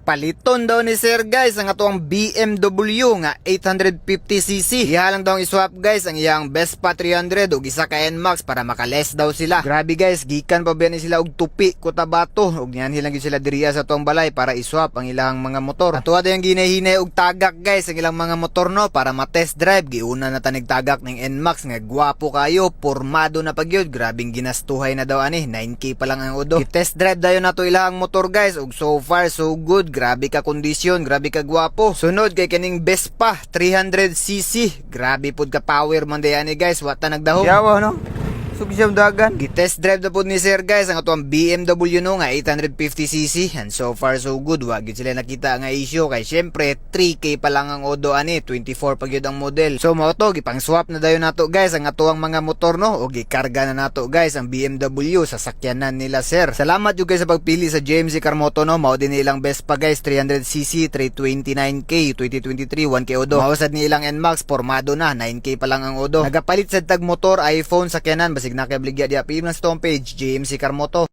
Gipaliton daw ni sir guys ang atuang BMW nga 850cc. Iha lang daw iswap guys ang iyang Vespa 300 ug isa ka NMAX para makaless daw sila. Grabe guys, gikan pa ba ni sila og tupi, Cotabato ug niyan hilang gyud sila diriya sa tuang balay para iswap ang ilang mga motor. Atuwa daw yung ginahinay og tagak guys ang ilang mga motor no para ma-test drive. Giuna na tanig tagak ning NMAX nga gwapo kayo, pormado na pagyud. Grabing ginastuhay na daw ani, 9K pa lang ang udo. I-test drive dayon nato ilang motor guys ug so far so good. Grabe ka kondisyon, grabe ka gwapo. Sunod kay kaning Vespa 300cc. Grabe pud ka power man day ani guys, wa ta nagdahom. Yawa no? Sugyam dagan. Gitest drive na po ni sir guys ang atuang BMW no nga 850cc and so far so good. Wag yun sila nakita nga issue kay syempre 3K pa lang ang odo ani, 24 pag yun ang model. So mo to gipang swap na dayon nato guys ang atuang mga motor no o gikarga na nato guys ang BMW sa sakyanan nila sir. Salamat yung guys sa pagpili sa JMC Carmoto no. Mao din nilang Vespa guys 300cc 329K 2023 1K odo. Mawasad ni ilang NMAX formado na 9K pa lang ang odo. Nagapalit sa tag motor iPhone sakyanan basig na kay bligya di apim lang sa page JMC Carmoto.